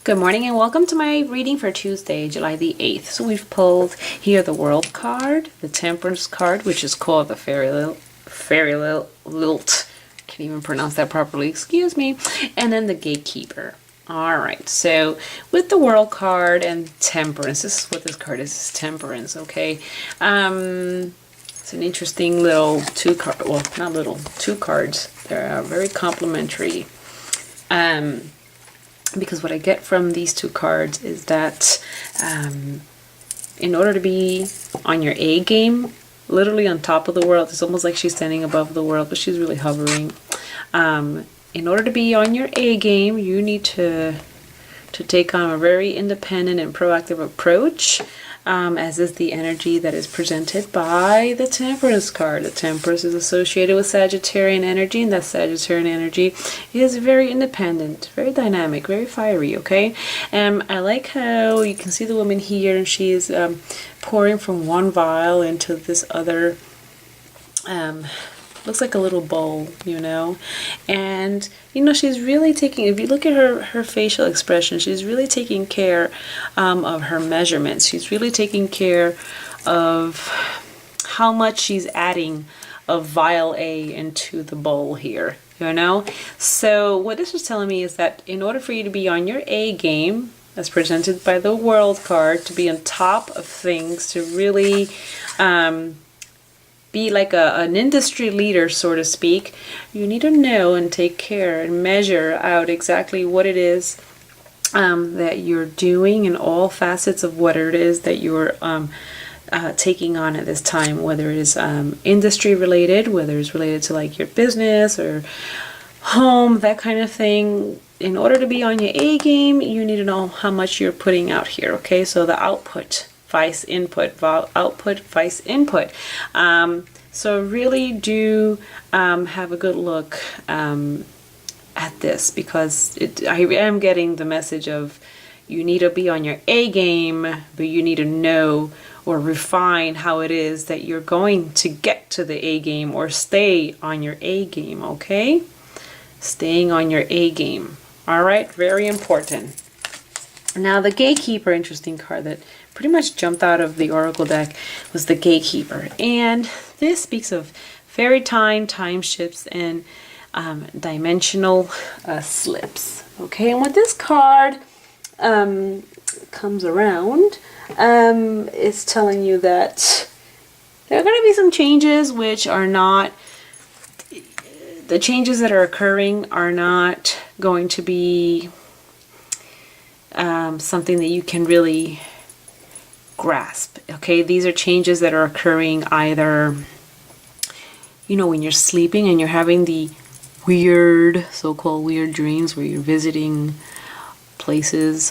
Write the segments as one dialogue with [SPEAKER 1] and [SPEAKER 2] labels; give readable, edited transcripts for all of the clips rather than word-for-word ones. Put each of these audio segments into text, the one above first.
[SPEAKER 1] Good morning and welcome to my reading for Tuesday, July the 8th. So we've pulled here the World card, the Temperance card, which is called the Fairy Lilt. Can't even pronounce that properly, excuse me. And then the Gatekeeper. Alright, so with the World card and Temperance, this is what this card is Temperance, okay? It's an interesting little two cards. They're very complementary. Because what I get from these two cards is that in order to be on your A game, literally on top of the world, it's almost like she's standing above the world, but she's really hovering. In order to be on your A game, you need to take on a very independent and proactive approach, as is the energy that is presented by the Temperance card. The Temperance is associated with Sagittarian energy, and that Sagittarian energy is very independent, very dynamic, very fiery, okay? I like how you can see the woman here, and she's pouring from one vial into this other, looks like a little bowl, you know, and she's really taking, if you look at her facial expression, she's really taking care of her measurements. She's really taking care of how much she's adding of vial A into the bowl here, so what this was telling me is that in order for you to be on your A game, as presented by the World card, to be on top of things, to really be like an industry leader, so to speak, you need to know and take care and measure out exactly what it is that you're doing in all facets of what it is that you're taking on at this time, whether it is industry related, whether it's related to like your business or home, that kind of thing. In order to be on your A game, you need to know how much you're putting out here, okay? So the output, vice input, output, vice input. So really do have a good look at this, because I am getting the message of you need to be on your A game, but you need to know or refine how it is that you're going to get to the A game or stay on your A game, okay? Staying on your A game. All right, very important. Now the Gatekeeper, interesting card that pretty much jumped out of the Oracle deck, was the Gatekeeper. And this speaks of fairy time shifts, and dimensional slips. Okay, and when this card comes around, it's telling you that there are going to be some changes which are not, the changes that are occurring are not going to be something that you can really grasp. Okay, these are changes that are occurring either, when you're sleeping and you're having the weird, so-called weird dreams where you're visiting places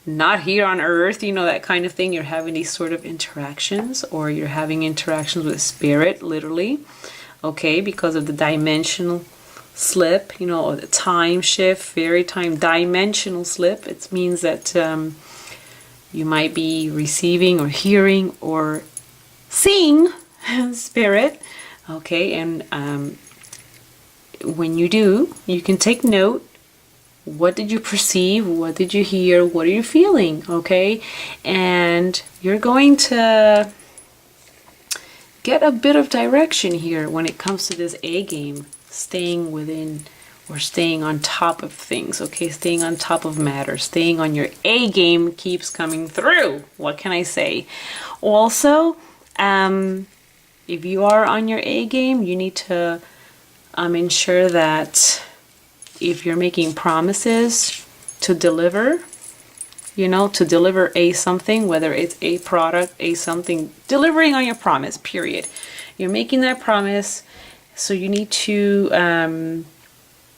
[SPEAKER 1] not here on earth, that kind of thing. You're having these sort of interactions, or you're having interactions with spirit, literally, okay, because of the dimensional slip, or the time shift, fairy time dimensional slip. It means that you might be receiving or hearing or seeing spirit, okay, and when you do, you can take note. What did you perceive? What did you hear? What are you feeling? Okay, and you're going to get a bit of direction here when it comes to this A game, staying within or staying on top of things, okay? Staying on top of matter, staying on your A game keeps coming through. What can I say? Also, if you are on your A game, you need to ensure that if you're making promises to deliver, to deliver a something, whether it's a product, a something, delivering on your promise, period. You're making that promise, so you need to,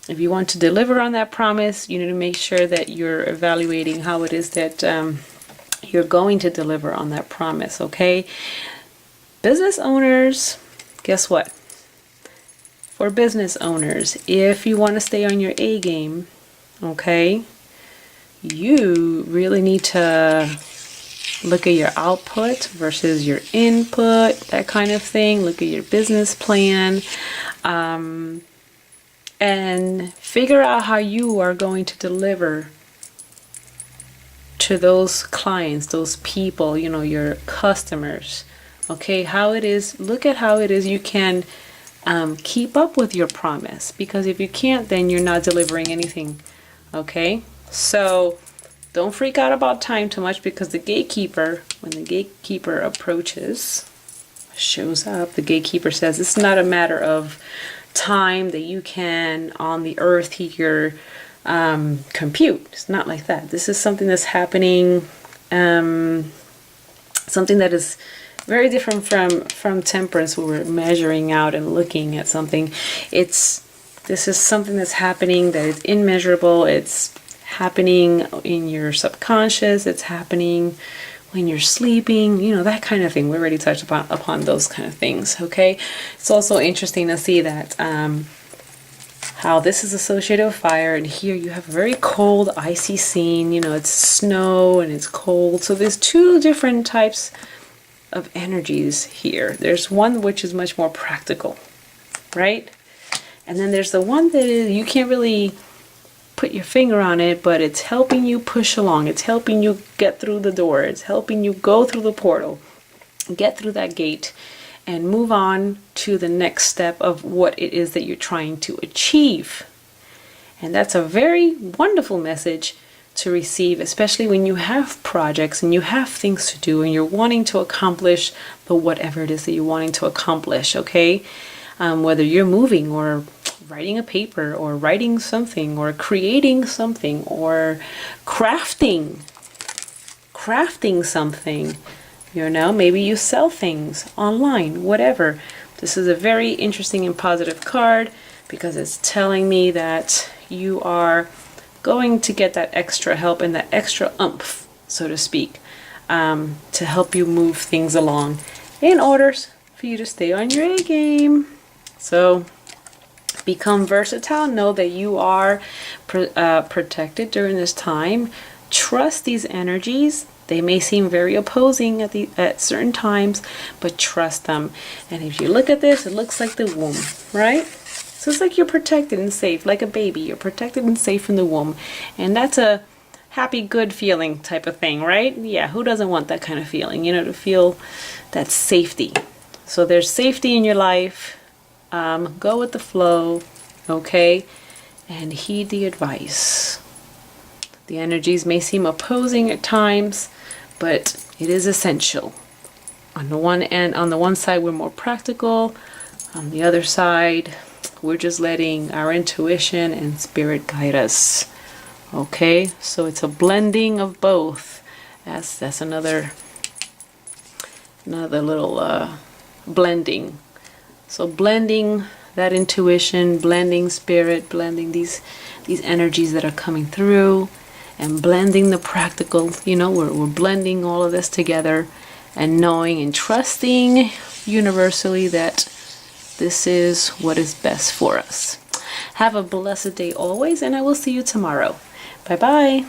[SPEAKER 1] if you want to deliver on that promise, you need to make sure that you're evaluating how it is that you're going to deliver on that promise, okay? Business owners, guess what? For business owners, if you want to stay on your A game, okay, you really need to look at your output versus your input, that kind of thing. Look at your business plan. and figure out how you are going to deliver to those clients, those people, you know, your customers. Okay, how it is, look at how it is you can keep up with your promise, because if you can't, then you're not delivering anything. Okay, so don't freak out about time too much, because the gatekeeper, when the gatekeeper approaches, shows up, the gatekeeper says it's not a matter of time that you can on the earth here compute. It's not like that. This is something that's happening, something that is very different from temperance, where we're measuring out and looking at something. This is something that's happening that is immeasurable. It's happening in your subconscious. It's happening when you're sleeping, you know, that kind of thing. We already touched upon those kind of things. Okay, it's also interesting to see that how this is associated with fire, and here you have a very cold, icy scene. You know, it's snow and it's cold. So there's two different types of energies here. There's one which is much more practical, right? And then there's the one that is, you can't really put your finger on it, but it's helping you push along. It's helping you get through the door. It's helping you go through the portal, get through that gate, and move on to the next step of what it is that you're trying to achieve. And that's a very wonderful message to receive, especially when you have projects and you have things to do and you're wanting to accomplish the whatever it is that you're wanting to accomplish. Okay, whether you're moving or writing a paper or writing something or creating something or crafting something, you know, maybe you sell things online, whatever. This is a very interesting and positive card, because it's telling me that you are going to get that extra help and that extra oomph, so to speak, to help you move things along in order for you to stay on your A game. So become versatile. Know that you are protected during this time. Trust these energies. They may seem very opposing at certain times, but trust them. And if you look at this, it looks like the womb, right? So it's like you're protected and safe, like a baby. You're protected and safe in the womb. And that's a happy, good feeling type of thing, right? Yeah, who doesn't want that kind of feeling, you know, to feel that safety. So there's safety in your life. Go with the flow, okay? And heed the advice. The energies may seem opposing at times, but it is essential. On the one side, we're more practical. On the other side, we're just letting our intuition and spirit guide us. Okay, so it's a blending of both. That's another little blending. So blending that intuition, blending spirit, blending these energies that are coming through, and blending the practical. You know, we're blending all of this together, and knowing and trusting universally that this is what is best for us. Have a blessed day always, and I will see you tomorrow. Bye bye.